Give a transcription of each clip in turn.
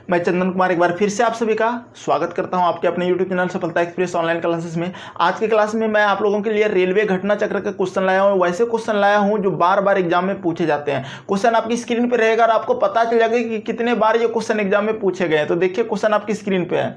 मैं चंदन कुमार एक बार फिर से आप सभी का स्वागत करता हूं आपके अपने YouTube चैनल सफलता एक्सप्रेस ऑनलाइन क्लासेस में। आज की क्लास में मैं आप लोगों के लिए रेलवे घटना चक्र का क्वेश्चन लाया हूं। वैसे क्वेश्चन लाया हूं जो बार बार एग्जाम में पूछे जाते हैं। क्वेश्चन आपकी स्क्रीन पर रहेगा और आपको पता चल जाएगा कि कितने बार ये क्वेश्चन एग्जाम में पूछे गए हैं। तो देखिए क्वेश्चन आपकी स्क्रीन पे है।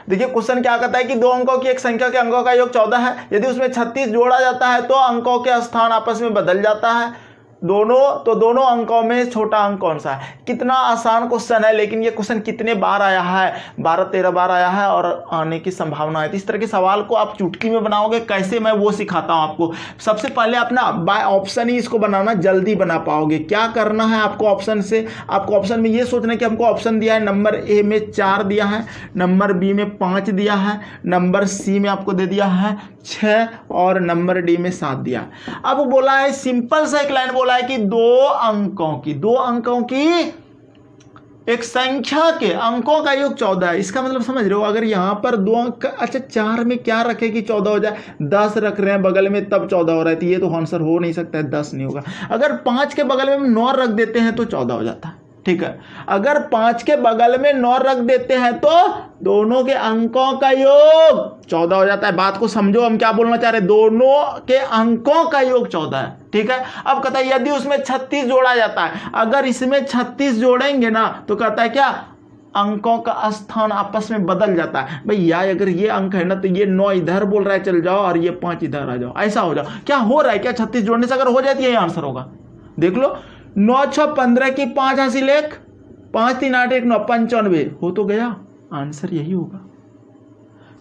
देखिए क्वेश्चन क्या कहता है कि दो अंकों की एक संख्या के अंकों का योग 14 है। यदि उसमें 36 जोड़ा जाता है तो अंकों के स्थान आपस में बदल जाता है। दोनों अंकों में छोटा अंक कौन सा है। कितना आसान क्वेश्चन है, लेकिन ये क्वेश्चन कितने बार आया है, 12-13 बार आया है और आने की संभावना है। तो इस तरह के सवाल को आप चुटकी में बनाओगे कैसे, मैं वो सिखाता हूं आपको। सबसे पहले अपना बाय ऑप्शन ही इसको बनाना, जल्दी बना पाओगे। क्या करना है आपको ऑप्शन से, आपको ऑप्शन में ये सोचना है कि हमको ऑप्शन दिया है, नंबर ए में 4 दिया है, नंबर बी में 5 दिया है, नंबर सी में आपको दे दिया है 6 और नंबर डी में 7 दिया। अब बोला है सिंपल सा एक लाइन बोला है कि दो अंकों की एक संख्या के अंकों का योग 14 है। इसका मतलब समझ रहे हो, अगर यहां पर 2 अंक, अच्छा 4 में क्या रखे कि 14 हो जाए, 10 रख रहे हैं बगल में तब 14 हो रहा है, तो ये तो आंसर हो नहीं सकता है, 10 नहीं होगा। अगर 5 के बगल में 9 रख देते हैं तो 14 हो जाता है, ठीक है। अगर 5 के बगल में 9 रख देते हैं तो दोनों के अंकों का योग 14 हो जाता है। बात को समझो, हम क्या बोलना चाह रहे हैं, दोनों के अंकों का योग 14 है, ठीक है। अब कहता है यदि उसमें 36 जोड़ा जाता है, अगर इसमें 36 जोड़ेंगे ना तो कहता है क्या, अंकों का स्थान आपस में बदल जाता है। भैया अगर ये अंक है ना तो ये 9 इधर बोल रहा है चल जाओ और ये 5 इधर आ जाओ, ऐसा हो जाओ। क्या हो रहा है, क्या 36 जोड़ने से अगर हो जाती है ये आंसर होगा। देख लो, 9 6 15 की 5 हासिल 1, 5 3 8 1 9 95 हो तो गया, आंसर यही होगा।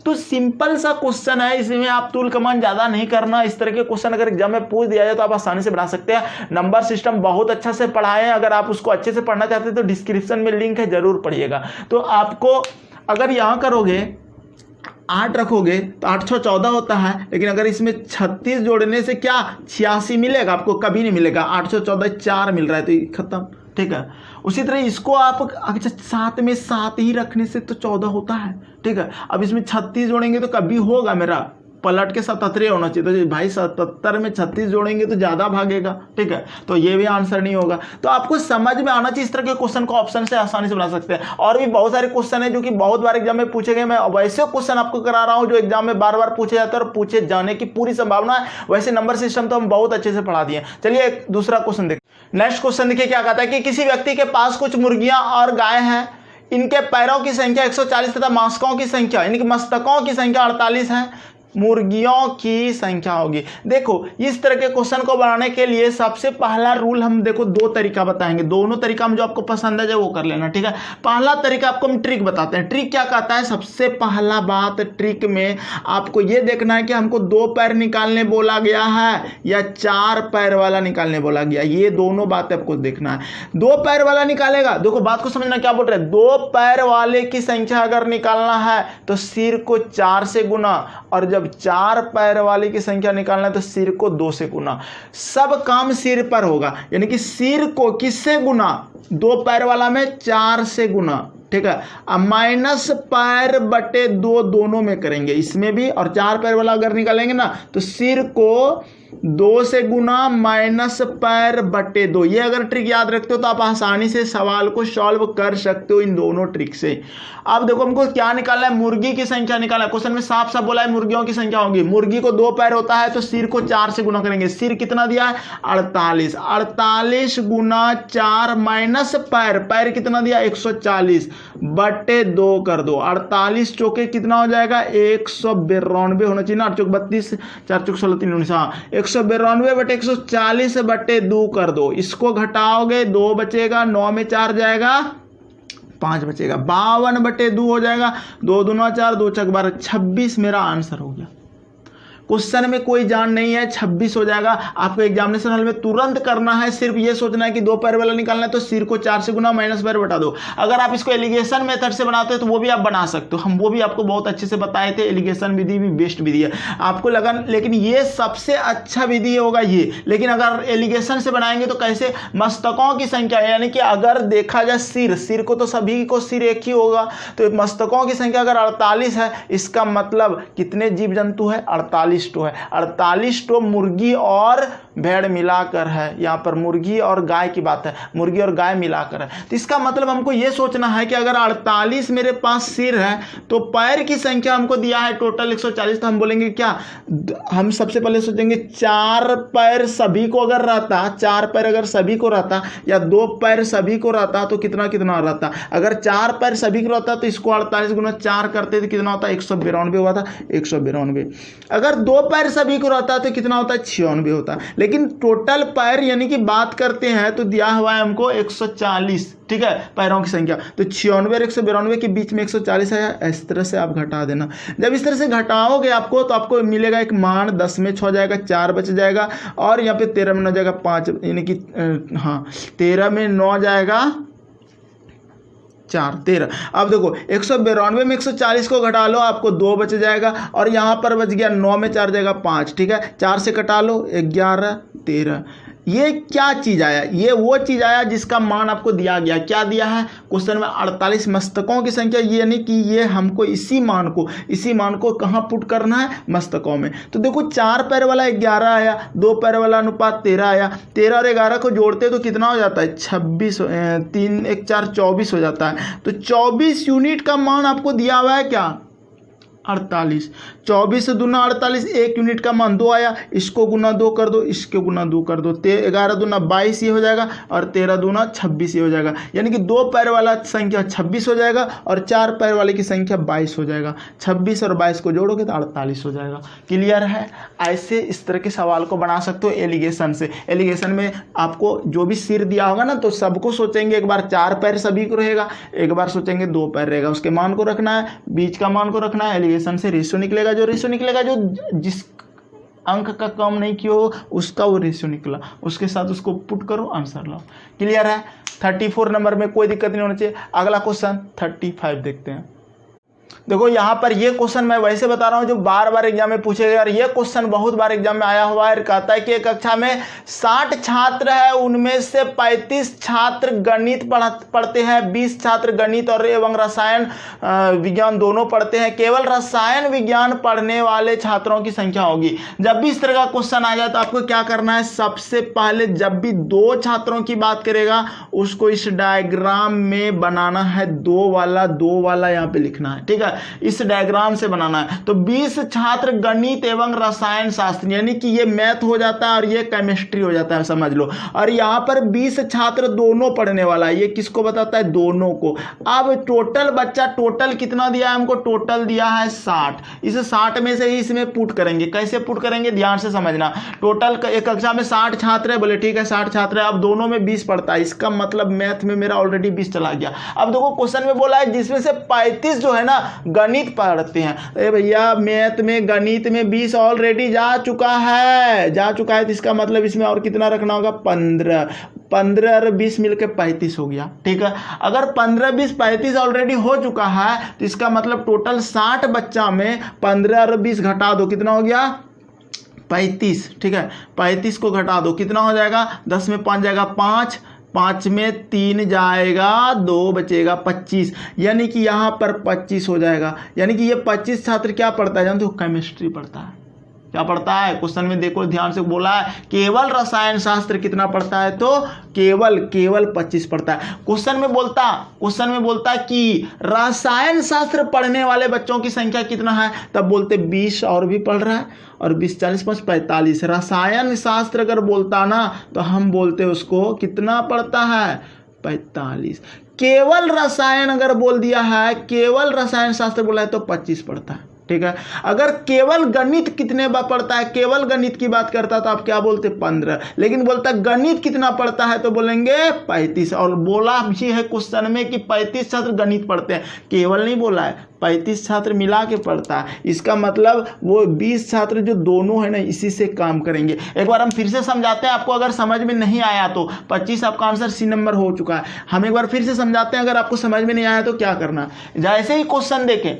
तो सिंपल सा क्वेश्चन है, इसमें आप तुल कमान ज्यादा नहीं करना। इस तरह के क्वेश्चन अगर एग्जाम में पूछ दिया जाए तो आप आसानी से बना सकते हैं। नंबर सिस्टम बहुत अच्छा से पढ़ाए हैं, अगर आप उसको अच्छे से पढ़ना चाहते हैं तो डिस्क्रिप्शन में लिंक है, जरूर पढ़िएगा। तो आपको अगर यहां करोगे 8 रखोगे तो 8 6 14 होता है, लेकिन अगर इसमें 36 जोड़ने से क्या 86 मिलेगा, आपको कभी नहीं मिलेगा। 8 6 14 4 मिल रहा है तो खत्म, ठीक है। उसी तरह इसको आप अच्छा 7 में 7 ही रखने से तो 14 होता है, ठीक है। अब इसमें 36 जोड़ेंगे तो कभी होगा, मेरा पलट के 77 होना चाहिए, तो भाई 77 में 36 जोड़ेंगे तो ज्यादा भागेगा, ठीक है। तो ये भी आंसर नहीं होगा। तो आपको समझ में आना चाहिए, इस तरह के क्वेश्चन को ऑप्शन से आसानी से बना सकते हैं। और भी बहुत सारे क्वेश्चन है जो कि बहुत बार एग्जाम में पूछे गए। मैं वैसे क्वेश्चन आपको करा रहा हूं जो एग्जाम में बार बार पूछे जाते हैं और पूछे जाने की पूरी संभावना है। वैसे नंबर सिस्टम तो हम बहुत अच्छे से पढ़ा दिए। चलिए एक दूसरा क्वेश्चन देखिए। नेक्स्ट क्वेश्चन देखिए क्या कहता है कि किसी व्यक्ति के पास कुछ मुर्गियां और गाय हैं, इनके पैरों की संख्या 140 तथा मस्तकों की संख्या, इनके मस्तकों की संख्या 48 है। मुर्गियों की संख्या होगी। देखो इस तरह के क्वेश्चन को बनाने के लिए सबसे पहला रूल हम देखो 2 तरीका बताएंगे। दोनों तरीका हम जो आपको पसंद है वो कर लेना, ठीक है। पहला तरीका आपको हम ट्रिक बताते हैं। ट्रिक क्या कहता है, सबसे पहला बात ट्रिक में आपको ये देखना है कि हमको 2 पैर निकालने बोला गया है या 4 पैर वाला निकालने बोला गया, ये दोनों बातें आपको देखना है। 2 पैर वाला निकालेगा, देखो बात को समझना क्या बोल रहे हैं। 2 पैर वाले की संख्या अगर निकालना है तो सिर को 4 से गुना, और जब 4 पैर वाले की संख्या निकालना है तो सिर को 2 से गुना। सब काम सिर पर होगा, यानी कि सिर को किससे गुना, 2 पैर वाला में 4 से गुना, ठीक है। अब माइनस पैर बटे 2 दोनों में करेंगे, इसमें भी। और 4 पैर वाला अगर निकालेंगे ना तो सिर को 2 से गुना माइनस पैर बटे 2। ये अगर ट्रिक याद रखते हो तो आप आसानी से सवाल को सॉल्व कर सकते हो इन दोनों ट्रिक से। अब देखो हमको क्या निकालना है, मुर्गी की संख्या निकालना है। क्वेश्चन में साफ साफ बोला है मुर्गियों की संख्या होगी। मुर्गी को 2 पैर होता है तो सिर को 4 से गुना करेंगे। सिर कितना दिया है 48, 48 गुना 4 माइनस पैर, पैर कितना दिया 140 बटे 2 कर दो। 48 चौके कितना हो जाएगा 192 होना चाहिए ना, 8 चौक 32, 4 चौक 16 3 19, हाँ 192 बटे 140 बटे 2 कर दो। इसको घटाओगे 2 बचेगा, 9 में 4 जाएगा 5 बचेगा, 52 बटे 2 हो जाएगा। 2 दूना 4, 2 चक 12, 26 मेरा आंसर हो गया। क्वेश्चन में कोई जान नहीं है, 26 हो जाएगा। आपको एग्जामिनेशन हॉल में तुरंत करना है, सिर्फ ये सोचना है कि 2 पैर वाला निकालना है तो सिर को 4 से गुना माइनस पैर बटा दो। अगर आप इसको एलिगेशन मेथड से बनाते हो तो वो भी आप बना सकते हो, हम वो भी आपको बहुत अच्छे से बताए थे। एलिगेशन विधि भी बेस्ट विधि है आपको लगा, लेकिन ये सबसे अच्छा विधि होगा ये। लेकिन अगर एलिगेशन से बनाएंगे तो कैसे, मस्तकों की संख्या, यानी कि अगर देखा जाए सिर को तो सभी को सिर एक ही होगा, तो मस्तकों की संख्या अगर 48 है, इसका मतलब कितने जीव जंतु है 48 है। 48 मुर्गी और भेड़ मिलाकर है, यहाँ पर मुर्गी और गाय की बात है, मुर्गी और गाय मिलाकर है। तो इसका मतलब हमको ये सोचना है कि अगर 48 मेरे पास सिर है तो पैर की संख्या हमको दिया है टोटल 140, तो हम बोलेंगे क्या, हम सबसे पहले सोचेंगे 4 पैर सभी को अगर रहता, 4 पैर अगर सभी को रहता या 2 पैर सभी को रहता तो कितना कितना रहता। अगर 4 पैर सभी को रहता तो इसको 48 गुना 4 करते तो कितना होता, 192 हुआ था, 192। अगर 2 पैर सभी को रहता तो कितना होता, 96 होता। लेकिन टोटल पैर यानी कि बात करते हैं तो दिया हुआ है हमको 140, ठीक है, पैरों की संख्या। तो 96 और 192 के बीच में 140 है, इस तरह से आप घटा देना। जब इस तरह से घटाओगे आपको तो आपको मिलेगा एक मान, 10 में 6 जाएगा, 4 बच जाएगा, और यहाँ पे 13 में 9 जाएगा 5, यानी कि हाँ 13 में 9 जाएगा 4, 13। अब देखो 192 में 140 को घटा लो, आपको 2 बच जाएगा, और यहाँ पर बच गया 9 में 4 जाएगा 5, ठीक है, 4 से कटा लो 11, 13। ये क्या चीज़ आया, ये वो चीज़ आया जिसका मान आपको दिया गया। क्या दिया है क्वेश्चन में, 48 मस्तकों की संख्या, ये यानी कि ये हमको इसी मान को कहाँ पुट करना है, मस्तकों में। तो देखो 4 पैर वाला 11 आया, 2 पैर वाला अनुपात 13 आया, 13 और 11 को जोड़ते तो कितना हो जाता है, 26, 3 1 4 24 हो जाता है। तो 24 यूनिट का मान आपको दिया हुआ है क्या, 48। 24 से दूना 48, 1 यूनिट का मान 2 आया, इसको गुना 2 कर दो, इसके गुना 2 कर दो, 11 दूना 22 ये हो जाएगा, और 13 दूना 26 ये हो जाएगा। यानी कि 2 पैर वाला संख्या 26 हो जाएगा और 4 पैर वाले की संख्या 22 हो जाएगा। 26 और 22 को जोड़ोगे तो 48 हो जाएगा। क्लियर है। ऐसे इस तरह के सवाल को बना सकते हो एलिगेशन से। एलिगेशन में आपको जो भी सिर दिया होगा ना तो सबको सोचेंगे, एक बार 4 पैर सभी को रहेगा, एक बार सोचेंगे 2 पैर रहेगा, उसके मान को रखना है, बीच का मान को रखना है। एलिगेशन से रेशियो निकलेगा, जो रेशियो निकलेगा, जो जिस अंक का कम नहीं किया हो उसका वो रेशियो निकला, उसके साथ उसको पुट करो, आंसर लाओ। क्लियर है। 34 नंबर में कोई दिक्कत नहीं होना चाहिए। अगला क्वेश्चन 35 देखते हैं। देखो यहाँ पर ये क्वेश्चन मैं वैसे बता रहा हूँ जो बार बार एग्जाम में पूछे गए, और ये क्वेश्चन बहुत बार एग्जाम में आया हुआ है। कहता है कि एक कक्षा में 60 छात्र है, उनमें से 35 छात्र गणित पढ़ते हैं, 20 छात्र गणित और एवं रसायन विज्ञान दोनों पढ़ते हैं। केवल रसायन विज्ञान पढ़ने वाले छात्रों की संख्या होगी। जब भी इस तरह का क्वेश्चन आ जाए तो आपको क्या करना है, सबसे पहले जब भी 2 छात्रों की बात करेगा उसको इस डायग्राम में बनाना है, 2 वाला यहाँ पे लिखना है, ठीक है, इस डायग्राम से बनाना है। तो 20 छात्र गणित एवं रसायन शास्त्र, यानी कि ये मैथ हो जाता है और ये केमिस्ट्री हो जाता है, समझ लो। और यहाँ पर 20 छात्र दोनों पढ़ने वाला है, ये किसको बताता है, दोनों को। अब टोटल बच्चा, टोटल कितना दिया है हमको, टोटल दिया है 60। इस 60 में से ही इसमें पुट करेंगे। कैसे पुट करेंगे, ध्यान से समझना। टोटल एक कक्षा में 60 छात्र है, बोले ठीक है 60 छात्र है, अब दोनों में 20 पढ़ता है, इसका मतलब मैथ में मेरा ऑलरेडी 20 चला गया। अब देखो क्वेश्चन में बोला है जिसमें से 35 जो है ना गणित पढ़ते हैं। अरे भैया मैथ में गणित में 20 ऑलरेडी जा चुका है, तो इसका मतलब इसमें और कितना रखना होगा, 15 और 20 मिलकर 35 हो गया, ठीक है। अगर 15 20 35 ऑलरेडी हो चुका है तो इसका मतलब टोटल 60 बच्चा में 15 और 20 घटा दो, कितना हो गया, 35, ठीक है। 35 को घटा दो, कितना हो जाएगा, 10 में 5 जाएगा 5, 5 में 3 जाएगा, 2 बचेगा 25, यानी कि यहाँ पर 25 हो जाएगा। यानी कि ये 25 छात्र क्या पढ़ता है, जानते हो, केमिस्ट्री पढ़ता है। क्या पढ़ता है, क्वेश्चन में देखो ध्यान से बोला है केवल रसायन शास्त्र कितना पढ़ता है, तो केवल 25 पढ़ता है। क्वेश्चन में बोलता है कि रसायन शास्त्र पढ़ने वाले बच्चों की संख्या कितना है, तब बोलते 20 और भी पढ़ रहा है, और 20 40 5 45। रसायन शास्त्र अगर बोलता ना तो हम बोलते उसको कितना पढ़ता है, 45। केवल रसायन अगर बोल दिया है, केवल रसायन शास्त्र बोला है तो 25 पढ़ता है, ठीक है। अगर केवल गणित कितने बार पढ़ता है, केवल गणित की बात करता तो आप क्या बोलते, 15। लेकिन बोलता गणित कितना पढ़ता है तो बोलेंगे 35। और बोला भी है क्वेश्चन में कि 35 छात्र गणित पढ़ते हैं, केवल नहीं बोला है, 35 छात्र मिला के पढ़ता है। इसका मतलब वो 20 छात्र जो दोनों है ना इसी से काम करेंगे। एक बार हम फिर से समझाते हैं आपको, अगर समझ में नहीं आया तो 25 आपका आंसर सी नंबर हो चुका है। हम एक बार फिर से समझाते हैं, अगर आपको समझ में नहीं आया तो क्या करना, जैसे ही क्वेश्चन देखें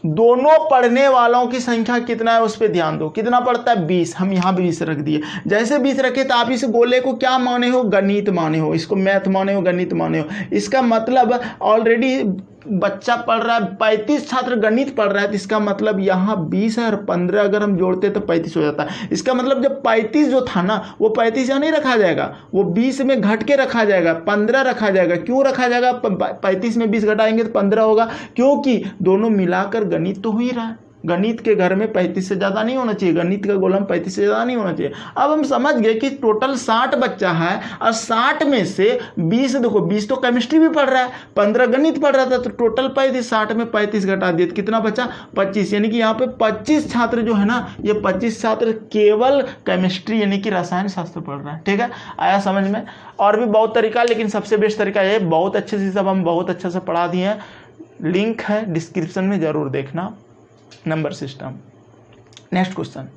दोनों पढ़ने वालों की संख्या कितना है उस पर ध्यान दो। कितना पढ़ता है, 20। हम यहाँ 20 रख दिए। जैसे 20 रखे तो आप इस गोले को क्या माने हो, गणित माने हो, इसको मैथ माने हो, गणित माने हो। इसका मतलब ऑलरेडी बच्चा पढ़ रहा है, 35 छात्र गणित पढ़ रहा है, तो इसका मतलब यहाँ 20 है और 15 अगर हम जोड़ते हैं तो 35 हो जाता है। इसका मतलब जब 35 जो था ना वो 35 यहाँ नहीं रखा जाएगा, वो 20 में घट के रखा जाएगा, 15 रखा जाएगा। क्यों रखा जाएगा? 35 में 20 घटाएंगे तो 15 होगा, क्योंकि दोनों मिलाकर गणित तो हो ही रहा है। गणित के घर में 35 से ज़्यादा नहीं होना चाहिए, गणित का गोला में 35 से ज़्यादा नहीं होना चाहिए। अब हम समझ गए कि टोटल 60 बच्चा है और 60 में से 20, देखो 20 तो केमिस्ट्री भी पढ़ रहा है, 15 गणित पढ़ रहा था, तो टोटल 35, 60 में 35 घटा दिए तो कितना बचा? 25। यानी कि यहाँ पे 25 छात्र जो है ना, ये 25 छात्र केवल केमिस्ट्री यानी कि रसायन शास्त्र पढ़ रहा है। ठीक है, आया समझ में? और भी बहुत तरीका, लेकिन सबसे बेस्ट तरीका ये, बहुत अच्छे से सब हम बहुत अच्छे से पढ़ा दिए हैं, लिंक है डिस्क्रिप्शन में, जरूर देखना। Number system. नेक्स्ट क्वेश्चन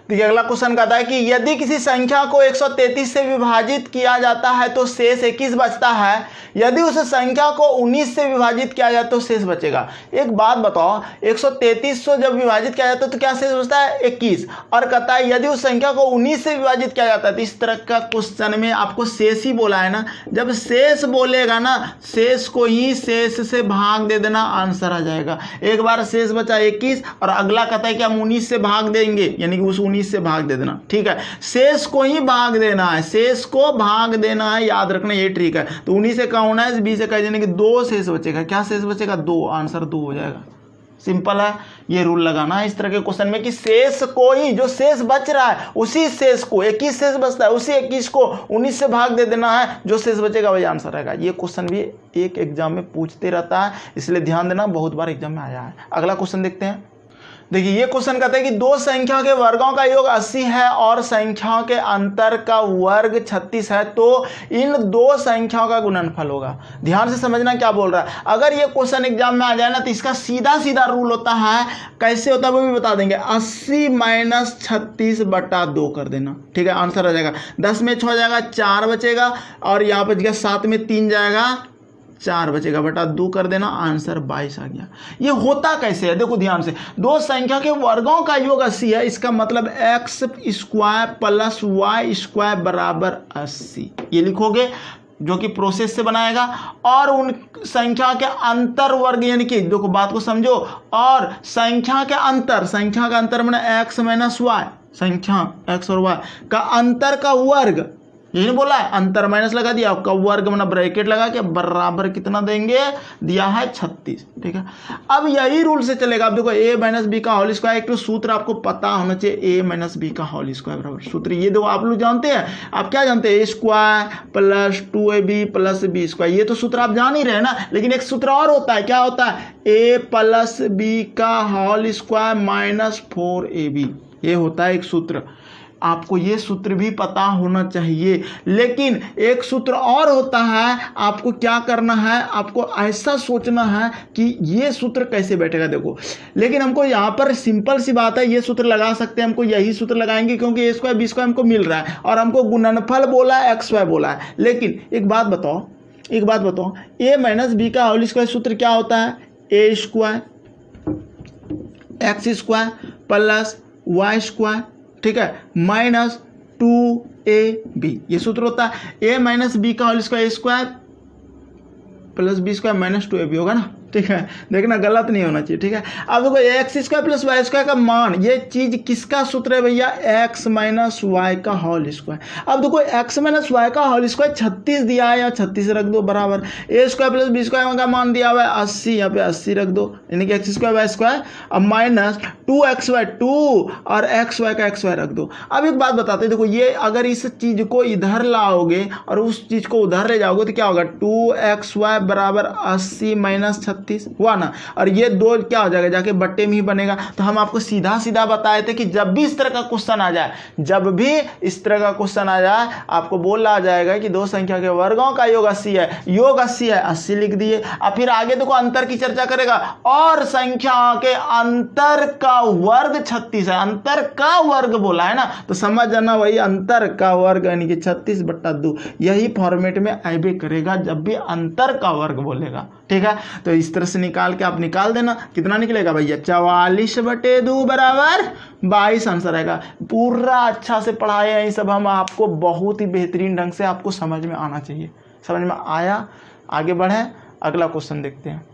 देखिए, अगला क्वेश्चन कहता है कि यदि किसी संख्या को 133 से विभाजित किया जाता है तो शेष 21 बचता है, यदि उस संख्या को 19 से विभाजित किया जाए तो शेष बचेगा। एक बात बताओ, 133 से जब विभाजित किया जाता है तो क्या शेष बचता है? 21। और कहता है यदि उस संख्या को 19 से विभाजित किया जाता है, तो इस तरह का क्वेश्चन में आपको शेष ही बोला है ना। जब शेष बोलेगा ना, शेष को ही शेष से भाग दे देना, आंसर आ जाएगा। एक बार शेष बचा 21 और अगला कहता है कि हम 19 से भाग देंगे, यानी कि उस 19 से भाग दे देना। ठीक है, शेष को ही भाग देना है, शेष को भाग देना है, याद रखना, ये ट्रिक है। तो 19 से क्या होना है? 20 से कह देने कि 2 शेष बचेगा। क्या शेष बचेगा? 2। आंसर 2 हो जाएगा। सिंपल है, ये रूल लगाना है इस तरह के क्वेश्चन में कि शेष को ही, जो शेष बच रहा है उसी शेष को, 21 शेष बचता है, उसी 21 को 19 से भाग दे देना है, जो शेष बचेगा वही आंसर रहेगा। ये क्वेश्चन भी एक एग्जाम में पूछते रहता है, इसलिए ध्यान देना, बहुत बार एग्जाम में आया है। अगला क्वेश्चन देखते हैं। देखिए, ये क्वेश्चन कहता है कि दो संख्या के वर्गों का योग 80 है और संख्याओं के अंतर का वर्ग 36 है, तो इन दो संख्याओं का गुणनफल होगा। ध्यान से समझना क्या बोल रहा है। अगर ये क्वेश्चन एग्जाम में आ जाए ना, तो इसका सीधा सीधा रूल होता है। कैसे होता है वो भी बता देंगे। 80 माइनस 36/2 कर देना। ठीक है, आंसर आ जाएगा। 10 में 6 हो जाएगा, 4 बचेगा, और यहाँ पर 7 में 3 जाएगा, 4 बचेगा, बटा 2 कर देना, आंसर 22 आ गया। ये होता कैसे है? देखो ध्यान से, दो संख्या के वर्गों का योग 80 है, इसका मतलब x² प्लस y² बराबर 80, ये लिखोगे, जो कि प्रोसेस से बनाएगा। और उन संख्या के अंतर वर्ग, यानी कि देखो बात को समझो, और संख्या के अंतर, संख्या का अंतर माने x माइनस y, संख्या x और y का अंतर का वर्ग, यही नहीं बोला है, अंतर माइनस लगा दिया, आपका वर्ग बना ब्रैकेट लगा के बराबर कितना देंगे, दिया है 36। ठीक है, अब यही रूल से चलेगा। आप देखो, a माइनस बी का होल स्क्वायर, एक तो सूत्र आपको पता होना चाहिए, a माइनस बी का होल स्क्वायर बराबर सूत्र, ये देखो आप लोग जानते हैं। आप क्या जानते हैं? a² plus 2ab plus b², ये तो सूत्र आप जान ही रहे ना। लेकिन एक सूत्र और होता है, क्या होता है? a प्लस बी का होल स्क्वायर माइनस 4ab, ये होता है एक सूत्र। आपको ये सूत्र भी पता होना चाहिए। लेकिन एक सूत्र और होता है, आपको क्या करना है, आपको ऐसा सोचना है कि ये सूत्र कैसे बैठेगा। देखो, लेकिन हमको यहाँ पर सिंपल सी बात है, ये सूत्र लगा सकते हैं, हमको यही सूत्र लगाएंगे, क्योंकि a² b² हमको मिल रहा है और हमको गुणनफल बोला है, xy बोला है। लेकिन एक बात बताओ, a माइनस बी का होल स्क्वायर सूत्र क्या होता है? a² x² प्लस y², ठीक है, माइनस 2ab, ये सूत्र होता है। a माइनस बी का whole square plus b² minus 2ab होगा ना। ठीक है, देखना गलत नहीं होना चाहिए। ठीक है, अब देखो x² प्लस y² का मान, ये चीज किसका सूत्र है भैया? x माइनस y का होल स्क्वायर। अब देखो x माइनस y का होल स्क्वायर 36 दिया है, यहाँ 36 रख दो बराबर, a² प्लस b² का मान दिया हुआ है 80, यहाँ पे 80 रख दो, यानी कि x² y², अब माइनस 2xy 2 और xy का xy रख दो। अब एक बात बताते हैं, देखो ये अगर इस चीज को इधर लाओगे और उस चीज को उधर ले जाओगे तो क्या होगा? 2xy बराबर 80 माइनस 36 हुआ ना, और ये 2 क्या हो जाएगा? जाके बट्टे में ही बनेगा। तो हम आपको सीधा सीधा बताए थे कि जब भी इस तरह का क्वेश्चन आ जाए, जब भी इस तरह का क्वेश्चन आ जाए, आपको बोला जाएगा कि दो संख्या के वर्गों का योग 80 है, योग 80 है, 80 लिख दिए। अब फिर आगे देखो अंतर की चर्चा करेगा, और संख्या के अंतर का वर्ग 36 है, अंतर का वर्ग बोला है ना, तो समझ जाना वही अंतर का वर्ग, यानी कि 36/2, यही फॉर्मेट में आइबे करेगा जब भी अंतर का वर्ग बोलेगा। ठीक है, तो इस तरह से निकाल के आप निकाल देना, कितना निकलेगा भैया? 44/2 बराबर 22 आंसर आएगा। पूरा अच्छा से पढ़ाए हैं, ये सब हम आपको बहुत ही बेहतरीन ढंग से आपको समझ में आना चाहिए। समझ में आया? आगे बढ़े, अगला क्वेश्चन देखते हैं।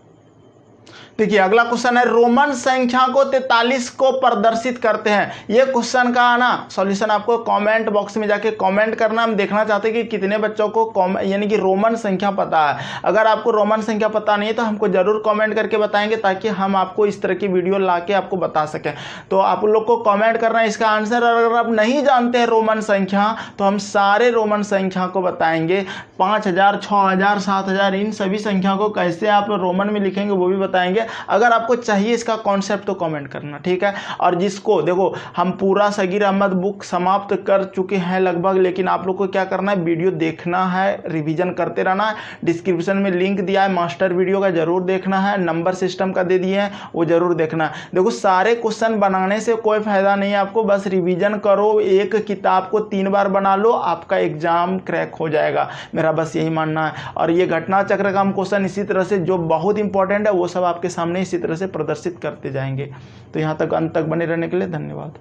देखिए अगला क्वेश्चन है रोमन संख्या को 43 को प्रदर्शित करते हैं। ये क्वेश्चन का ना सॉल्यूशन आपको कमेंट बॉक्स में जाके कमेंट करना। हम देखना चाहते हैं कि कितने बच्चों को यानी कि रोमन संख्या पता है। अगर आपको रोमन संख्या पता नहीं है तो हमको जरूर कमेंट करके बताएंगे, ताकि हम आपको इस तरह की वीडियो ला के आपको बता सकें। तो आप लोग को कमेंट करना है इसका आंसर। अगर आप नहीं जानते हैं रोमन संख्या तो हम सारे रोमन संख्या को बताएंगे, 5000, 6000, 7000, इन सभी संख्या को कैसे आप रोमन में लिखेंगे वो भी बताएंगे। अगर आपको चाहिए इसका कॉन्सेप्ट तो कमेंट करना, ठीक है। और जिसको देखो हम पूरा सगीर अहमद बुक समाप्त कर चुके हैं लगभग, लेकिन आप लोग को क्या करना है, वीडियो देखना है, रिवीजन करते रहना है। डिस्क्रिप्शन में लिंक दिया है मास्टर वीडियो का, जरूर देखना है। नंबर सिस्टम का दे दिए हैं, वो जरूर देखना है। देखो सारे क्वेश्चन बनाने से कोई फायदा नहीं है आपको, बस रिवीजन करो। एक किताब को 3 बार बना लो, आपका एग्जाम क्रैक हो जाएगा, मेरा बस यही मानना है। और ये घटना चक्र का हम क्वेश्चन इसी तरह से जो बहुत इंपॉर्टेंट है वो सब आपके सामने इसी तरह से प्रदर्शित करते जाएंगे। तो यहाँ तक अंत तक बने रहने के लिए धन्यवाद।